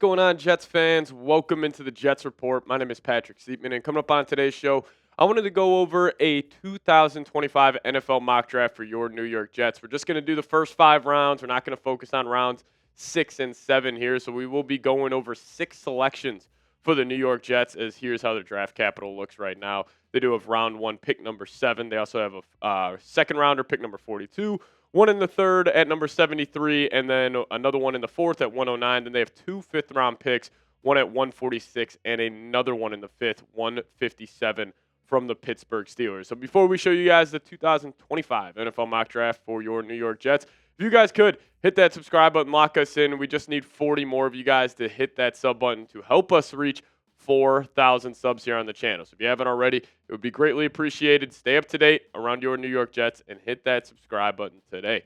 going on, Jets fans? Welcome into the Jets Report. My name is Patrick Siepman, and coming up on today's show, I wanted to go over a 2025 NFL mock draft for your New York Jets. We're just going to do the first 5 rounds. We're not going to focus on rounds 6 and 7 here, so we will be going over 6 selections for the New York Jets, as here's how their draft capital looks right now. They do have round 1, pick number 7. They also have a second rounder, pick number 42. One in the third at number 73, and then another one in the fourth at 109. Then they have 2 fifth-round picks, one at 146 and another one in the fifth, 157 from the Pittsburgh Steelers. So before we show you guys the 2025 NFL mock draft for your New York Jets, if you guys could hit that subscribe button, lock us in. We just need 40 more of you guys to hit that sub button to help us reach 4,000 subs here on the channel. So if you haven't already, it would be greatly appreciated. Stay up to date around your New York Jets and hit that subscribe button today.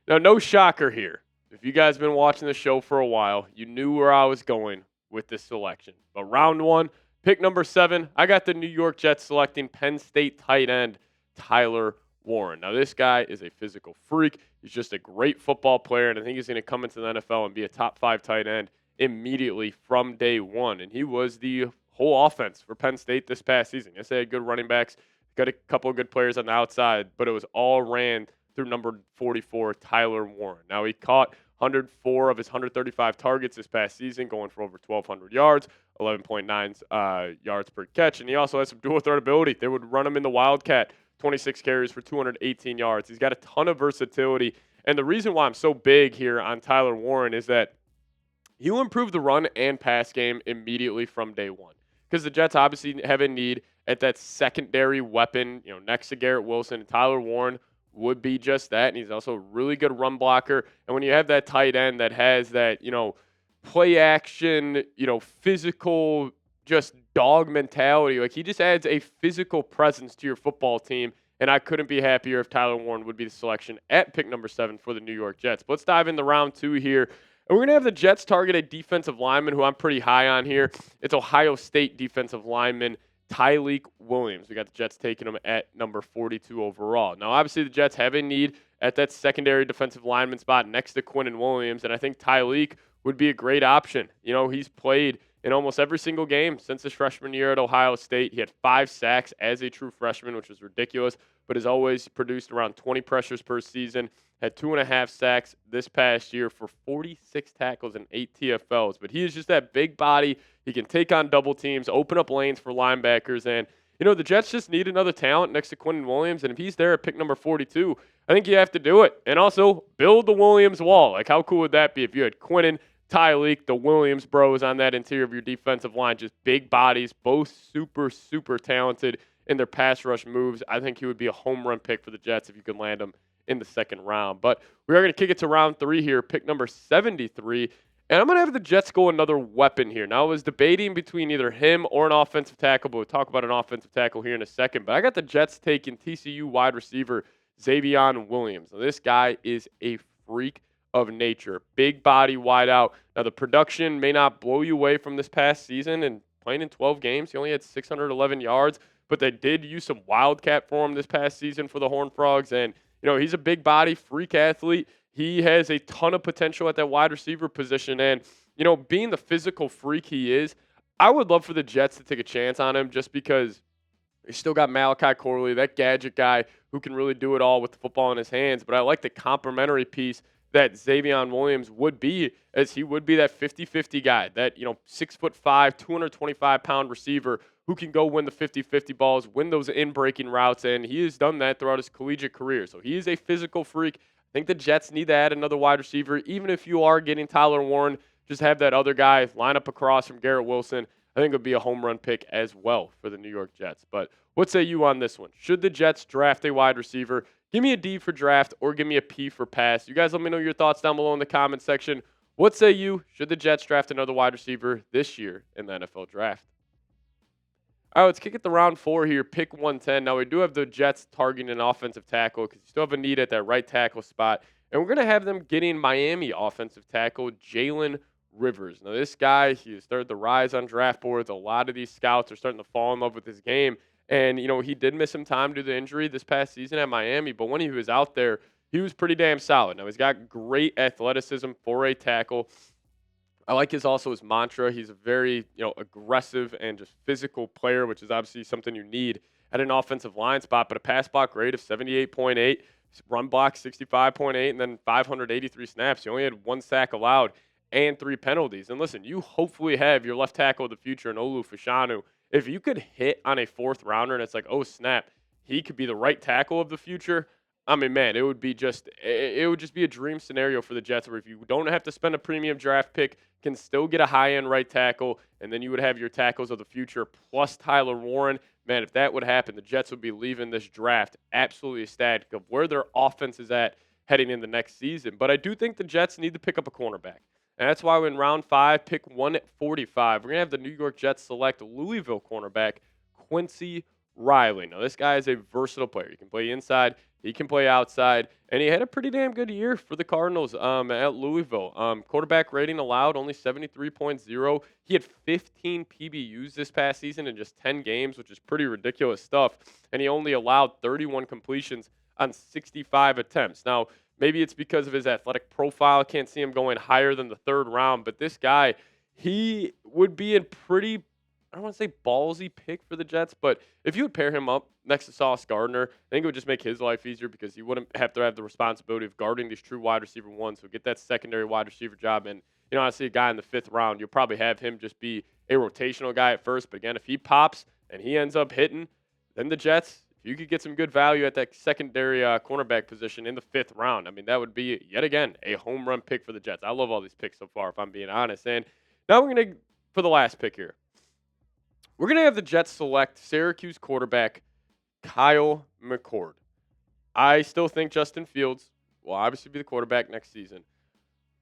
Now, no shocker here. If you guys have been watching the show for a while, you knew where I was going with this selection. But round 1, pick number 7, I got the New York Jets selecting Penn State tight end Tyler Warren. Now, this guy is a physical freak. He's just a great football player, and I think he's going to come into the NFL and be a top 5 tight end immediately from day one. And he was the whole offense for Penn State this past season. Yes, they had good running backs, got a couple of good players on the outside, but it was all ran through number 44, Tyler Warren. Now, he caught 104 of his 135 targets this past season, going for over 1,200 yards, 11.9 yards per catch. And he also has some dual threat ability. They would run him in the Wildcat, 26 carries for 218 yards. He's got a ton of versatility. And the reason why I'm so big here on Tyler Warren is that he will improve the run and pass game immediately from day one, because the Jets obviously have a need at that secondary weapon, next to Garrett Wilson. And Tyler Warren would be just that, and he's also a really good run blocker. And when you have that tight end that has that, play action, physical, just dog mentality, like he just adds a physical presence to your football team. And I couldn't be happier if Tyler Warren would be the selection at pick number 7 for the New York Jets. But let's dive into round 2 here. And we're going to have the Jets target a defensive lineman who I'm pretty high on here. It's Ohio State defensive lineman Tyleik Williams. We got the Jets taking him at number 42 overall. Now, obviously, the Jets have a need at that secondary defensive lineman spot next to Quinn Williams, and I think Tyleik would be a great option. He's played in almost every single game since his freshman year at Ohio State. He had 5 sacks as a true freshman, which was ridiculous, but has always produced around 20 pressures per season. Had 2.5 sacks this past year for 46 tackles and 8 TFLs. But he is just that big body. He can take on double teams, open up lanes for linebackers. And, the Jets just need another talent next to Quinn Williams. And if he's there at pick number 42, I think you have to do it. And also build the Williams wall. Like, how cool would that be if you had Quinn, Tyleik, the Williams bros on that interior of your defensive line? Just big bodies, both super, super talented in their pass rush moves. I think he would be a home run pick for the Jets if you could land him in the second round. But we are going to kick it to round 3 here, pick number 73. And I'm going to have the Jets go another weapon here. Now, I was debating between either him or an offensive tackle, but we'll talk about an offensive tackle here in a second. But I got the Jets taking TCU wide receiver Savion Williams. Now, this guy is a freak of nature. Big body, wide out. Now, the production may not blow you away from this past season, and playing in 12 games, he only had 611 yards, but they did use some wildcat for him this past season for the Horned Frogs. And he's a big body, freak athlete. He has a ton of potential at that wide receiver position. And, being the physical freak he is, I would love for the Jets to take a chance on him, just because they still got Malachi Corley, that gadget guy who can really do it all with the football in his hands. But I like the complementary piece that Savion Williams would be, as he would be that 50-50 guy, that, 6'5", 225-pound receiver who can go win the 50-50 balls, win those in-breaking routes, and he has done that throughout his collegiate career. So he is a physical freak. I think the Jets need to add another wide receiver. Even if you are getting Tyler Warren, just have that other guy line up across from Garrett Wilson. I think it would be a home run pick as well for the New York Jets. But what say you on this one? Should the Jets draft a wide receiver? Give me a D for draft or give me a P for pass. You guys let me know your thoughts down below in the comment section. What say you? Should the Jets draft another wide receiver this year in the NFL draft? All right, let's kick it to round 4 here, pick 110. Now, we do have the Jets targeting an offensive tackle because you still have a need at that right tackle spot. And we're going to have them getting Miami offensive tackle Jalen Rivers. Now, this guy, he has started to rise on draft boards. A lot of these scouts are starting to fall in love with his game. And, he did miss some time due to injury this past season at Miami. But when he was out there, he was pretty damn solid. Now, he's got great athleticism for a tackle. I like his mantra. He's a very, aggressive and just physical player, which is obviously something you need at an offensive line spot. But a pass block rate of 78.8, run block 65.8, and then 583 snaps. He only had 1 sack allowed and 3 penalties. And listen, you hopefully have your left tackle of the future in Olu Fashanu. If you could hit on a fourth rounder and it's like, oh snap, he could be the right tackle of the future. I mean, man, it would just be a dream scenario for the Jets where if you don't have to spend a premium draft pick, can still get a high-end right tackle, and then you would have your tackles of the future plus Tyler Warren. Man, if that would happen, the Jets would be leaving this draft absolutely ecstatic of where their offense is at heading in the next season. But I do think the Jets need to pick up a cornerback. And that's why in round 5, pick 145, we're going to have the New York Jets select Louisville cornerback Quincy Riley. Now, this guy is a versatile player. He can play inside, he can play outside, and he had a pretty damn good year for the Cardinals at Louisville. Quarterback rating allowed only 73.0. He had 15 PBUs this past season in just 10 games, which is pretty ridiculous stuff. And he only allowed 31 completions on 65 attempts. Now, maybe it's because of his athletic profile. I can't see him going higher than the 3rd round, but this guy, he would be a pretty, I don't want to say ballsy pick for the Jets, but if you would pair him up next to Sauce Gardner, I think it would just make his life easier because he wouldn't have to have the responsibility of guarding these true wide receiver ones. So get that secondary wide receiver job. And, I see a guy in the 5th round, you'll probably have him just be a rotational guy at first. But again, if he pops and he ends up hitting, then the Jets, if you could get some good value at that secondary cornerback position in the 5th round, I mean, that would be, yet again, a home run pick for the Jets. I love all these picks so far, if I'm being honest. And now we're going to, for the last pick here, we're going to have the Jets select Syracuse quarterback Kyle McCord. I still think Justin Fields will obviously be the quarterback next season.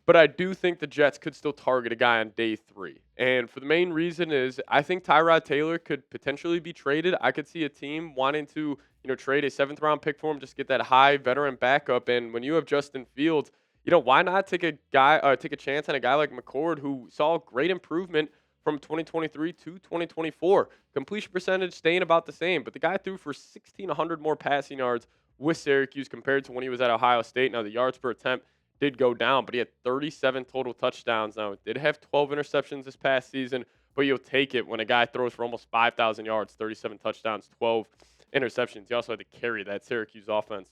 But I do think the Jets could still target a guy on day 3. And for the main reason is I think Tyrod Taylor could potentially be traded. I could see a team wanting to, trade a 7th round pick for him, just get that high veteran backup. And when you have Justin Fields, why not take a chance on a guy like McCord who saw great improvement from 2023 to 2024. Completion percentage staying about the same, but the guy threw for 1,600 more passing yards with Syracuse compared to when he was at Ohio State. Now, the yards per attempt did go down, but he had 37 total touchdowns. Now, it did have 12 interceptions this past season, but you'll take it when a guy throws for almost 5,000 yards, 37 touchdowns, 12 interceptions. He also had to carry that Syracuse offense,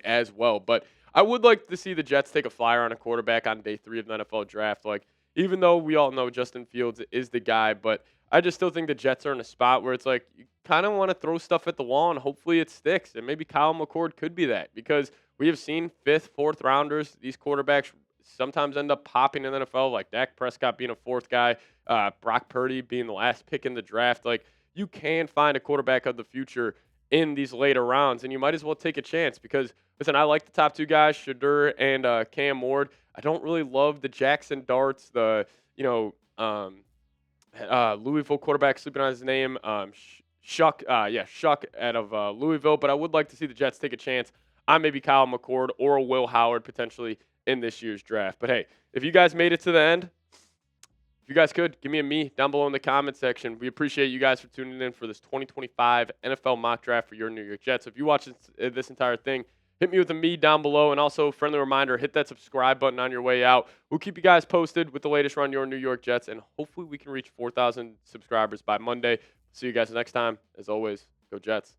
as well. But I would like to see the Jets take a flyer on a quarterback on day 3 of the NFL draft. Even though we all know Justin Fields is the guy, but I just still think the Jets are in a spot where it's like you kind of want to throw stuff at the wall and hopefully it sticks. And maybe Kyle McCord could be that because we have seen 5th, 4th rounders. These quarterbacks sometimes end up popping in the NFL, like Dak Prescott being a 4th guy, Brock Purdy being the last pick in the draft. You can find a quarterback of the future in these later rounds, and you might as well take a chance because, listen, I like the top 2 guys, Shadur and Cam Ward. I don't really love the Jackson Darts, the Louisville quarterback, sleeping on his name, Shuck out of Louisville. But I would like to see the Jets take a chance on maybe Kyle McCord or Will Howard potentially in this year's draft. But hey, if you guys made it to the end, if you guys could, give me a me down below in the comment section. We appreciate you guys for tuning in for this 2025 NFL mock draft for your New York Jets. So if you watch this entire thing, hit me with a me down below. And also, friendly reminder, hit that subscribe button on your way out. We'll keep you guys posted with the latest on your New York Jets. And hopefully we can reach 4,000 subscribers by Monday. See you guys next time. As always, go Jets.